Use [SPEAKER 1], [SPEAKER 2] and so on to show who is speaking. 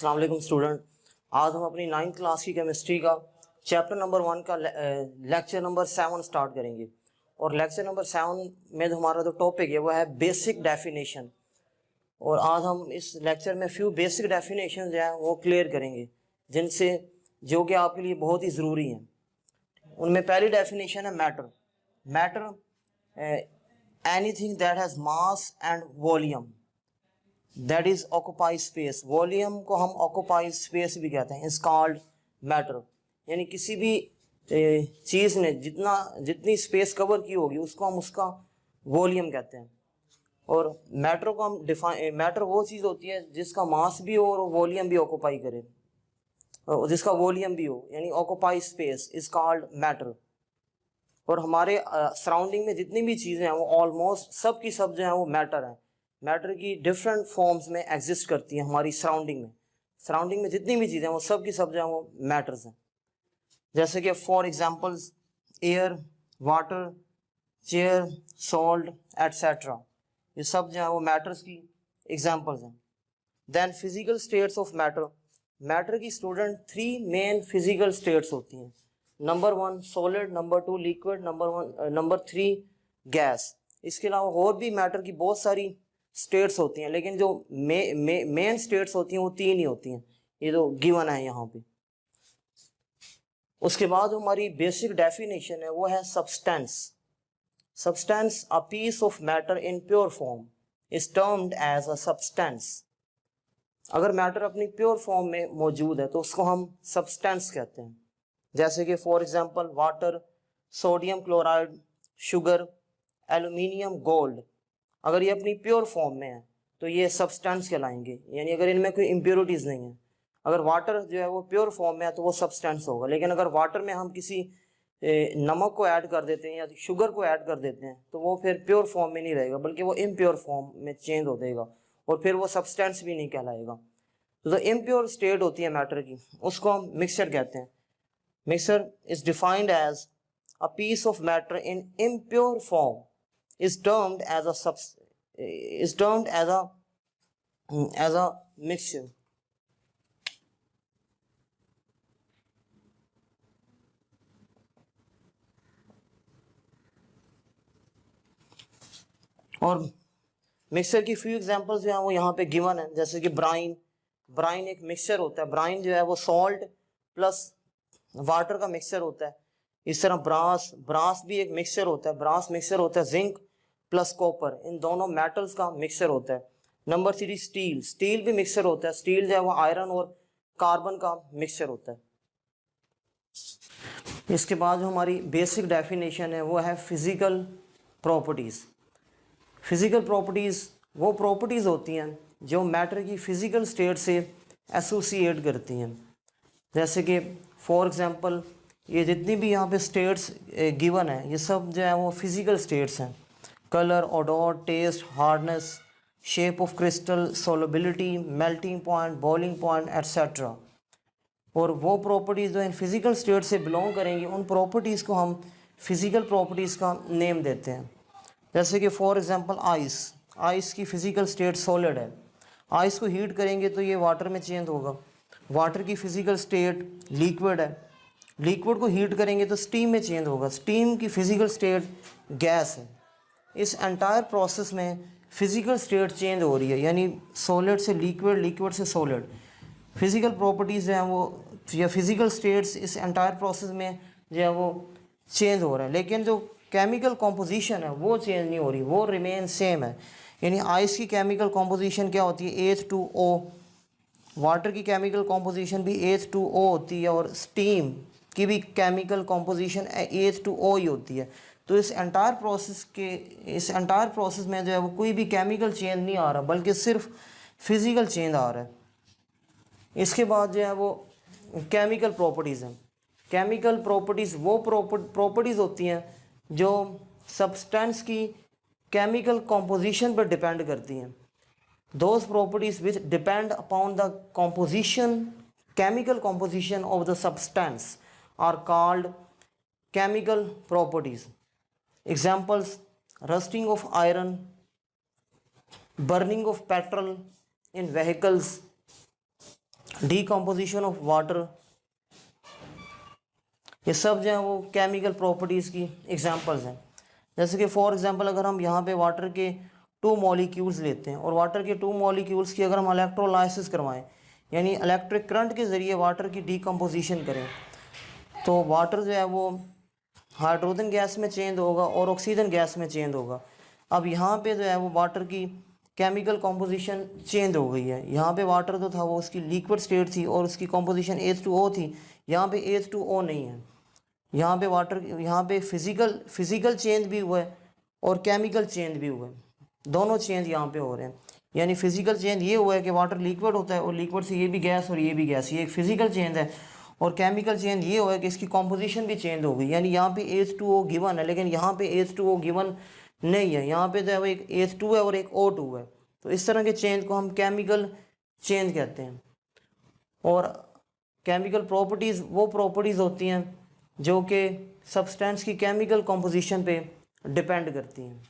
[SPEAKER 1] अस्सलाम वालेकुम स्टूडेंट। आज हम अपनी 9th क्लास की केमिस्ट्री का चैप्टर नंबर 1 का लेक्चर नंबर 7 स्टार्ट करेंगे। और लेक्चर नंबर 7 में जो हमारा जो टॉपिक है वो है बेसिक डेफिनेशन। और आज हम इस लेक्चर में फ्यू बेसिक डेफिनेशन जो है वो क्लियर करेंगे, जिनसे जो कि आपके लिए बहुत ही ज़रूरी हैं। उनमें पहली डेफिनेशन है matter. Matter anything that has mass and volume that is occupy space. Volume को हम ऑक्यूपाई स्पेस भी कहते हैं, इज कॉल्ड मैटर। यानी किसी भी चीज़ ने जितनी स्पेस कवर की होगी उसको हम उसका वॉल्यूम कहते हैं। और मैटर को हम मैटर वो चीज़ होती है जिसका मास भी हो और वॉल्यूम भी ऑक्यूपाई करे, और जिसका वॉल्यूम भी हो, यानी occupy space is called matter. और हमारे सराउंडिंग में जितनी भी चीज़ें हैं वो ऑलमोस्ट सब की सब जो है वो मैटर है। मैटर की डिफरेंट फॉर्म्स में एग्जिस्ट करती हैं हमारी सराउंडिंग में जितनी भी चीज़ें हैं वो सब की सब जो है वो मैटर्स हैं। जैसे कि for examples air, water, chair, salt etcetera, ये सब जो है वो मैटर्स की एग्जांपल्स हैं। Then physical states of matter. Matter की स्टूडेंट 3 मेन फिजिकल स्टेट्स होती हैं। Number 1 solid, number 2 liquid, number 3 gas. इसके अलावा और भी मैटर की बहुत सारी स्टेट्स होती हैं, लेकिन जो मेन स्टेट्स होती हैं वो 3 ही होती हैं, ये तो गिवन है यहाँ पे। उसके बाद हमारी बेसिक डेफिनेशन है वो है substance. Substance a piece of matter in pure form is termed as a substance. अगर मैटर अपनी प्योर फॉर्म में मौजूद है तो उसको हम सब्सटेंस कहते हैं। जैसे कि for example water, sodium chloride, sugar, aluminium, gold. अगर ये अपनी प्योर फॉर्म में है तो ये सब्सटेंस कहलाएंगे, यानी अगर इनमें कोई इम्प्योरिटीज़ नहीं है। अगर वाटर जो है वो प्योर फॉर्म में है तो वो सब्सटेंस होगा, लेकिन अगर वाटर में हम किसी नमक को ऐड कर देते हैं या शुगर को ऐड कर देते हैं तो वो फिर प्योर फॉर्म में नहीं रहेगा, बल्कि वो इम्प्योर फॉर्म में चेंज हो जाएगा और फिर वो सब्सटेंस भी नहीं कहलाएगा। तो जो इम्प्योर स्टेट होती है मैटर की उसको हम मिक्सचर कहते हैं। Mixture is defined as a piece of matter in impure form is termed as a mixture। और मिक्सचर की फ्यू एग्जांपल्स जो हैं वो यहाँ पे गिवन है। जैसे कि ब्राइन एक मिक्सचर होता है। ब्राइन जो है वो सॉल्ट प्लस वाटर का मिक्सचर होता है। इस तरह ब्रास भी एक मिक्सचर होता है। ब्रास मिक्सचर होता है जिंक प्लस कॉपर, इन दोनों मेटल्स का मिक्सचर होता है। नंबर 3 स्टील भी मिक्सचर होता है। स्टील जो है वो आयरन और कार्बन का मिक्सचर होता है। इसके बाद जो हमारी बेसिक डेफिनेशन है वो है फिजिकल प्रॉपर्टीज़। फिजिकल प्रॉपर्टीज़ वो प्रॉपर्टीज़ होती हैं जो मैटर की फिजिकल स्टेट से एसोसिएट करती हैं। जैसे कि फॉर एग्जांपल ये जितनी भी यहाँ पे स्टेट्स गिवन है ये सब जो है वो फिजिकल स्टेट्स हैं। Colour, odour, taste, hardness, shape of crystal, solubility, melting point, boiling point etcetera. और वो प्रॉपर्टीज़ जो इन फिजिकल स्टेट से बिलोंग करेंगी उन प्रॉपर्टीज़ को हम फिजिकल प्रॉपर्टीज़ का नेम देते हैं। जैसे कि फॉर एग्जांपल आइस की फिजिकल स्टेट सॉलिड है। आइस को हीट करेंगे तो ये वाटर में चेंज होगा। वाटर की फिजिकल स्टेट लिक्विड है। लिक्विड को हीट करेंगे तो स्टीम में चेंज होगा। स्टीम की फिजिकल स्टेट गैस है। इस एंटायर प्रोसेस में फिजिकल स्टेट चेंज हो रही है, यानी सॉलिड से लिक्विड, लिक्विड से सॉलिड। फिजिकल प्रॉपर्टीज़ जो हैं वो या फिजिकल स्टेट्स इस एंटायर प्रोसेस में जो है वो चेंज हो रहा है, लेकिन जो केमिकल कॉम्पोजिशन है वो चेंज नहीं हो रही, वो रिमेन सेम है। यानी आइस की केमिकल कॉम्पोजिशन क्या होती है? H2O। वाटर की केमिकल कॉम्पोजिशन भी H2O होती है और स्टीम की भी केमिकल कॉम्पोजिशन H2O ही होती है। तो इस एंटायर प्रोसेस में जो है वो कोई भी केमिकल चेंज नहीं आ रहा, बल्कि सिर्फ फिजिकल चेंज आ रहा है। इसके बाद जो है वो केमिकल प्रॉपर्टीज़ हैं। केमिकल प्रॉपर्टीज़ वो प्रॉपर्टीज़ होती हैं जो सब्सटेंस की केमिकल कॉम्पोजिशन पर डिपेंड करती हैं। Those properties which depend upon the chemical composition of the substance are called chemical properties. Examples: rusting of iron, burning of petrol in vehicles, decomposition of water, ये सब जो है वो chemical properties की examples हैं। जैसे कि फॉर एग्जांपल अगर हम यहाँ पे वाटर के 2 मॉलिक्यूल्स लेते हैं और वाटर के 2 मॉलिक्यूल्स की अगर हम इलेक्ट्रोलाइसिस करवाएं, यानी इलेक्ट्रिक करंट के ज़रिए वाटर की डीकम्पोजिशन करें, तो वाटर जो है वो हाइड्रोजन गैस में चेंज होगा और ऑक्सीजन गैस में चेंज होगा। अब यहाँ पे जो है वो वाटर की केमिकल कॉम्पोजिशन चेंज हो गई है। यहाँ पे वाटर जो था वो उसकी लिक्विड स्टेट थी और उसकी कॉम्पोजिशन H2O थी, यहाँ पे H2O नहीं है। यहाँ पे वाटर, यहाँ पे फिज़िकल चेंज भी हुआ है और केमिकल चेंज भी हुआ है, दोनों चेंज यहाँ पे हो रहे हैं। यानी फिज़िकल चेंज ये हुआ है कि वाटर लिक्विड होता है और लिक्विड से ये भी गैस और ये भी गैस, ये एक फिज़िकल चेंज है। और केमिकल चेंज ये हुआ है कि इसकी कॉम्पोजिशन भी चेंज हो गई, यानी यहाँ पे H2O गिवन है लेकिन यहाँ पे H2O गिवन नहीं है, यहाँ पे जो है वो एक H2 है और एक O2 है। तो इस तरह के चेंज को हम केमिकल चेंज कहते हैं। और केमिकल प्रॉपर्टीज़ वो प्रॉपर्टीज़ होती हैं जो कि सब्सटेंस की केमिकल कॉम्पोजिशन पे डिपेंड करती हैं।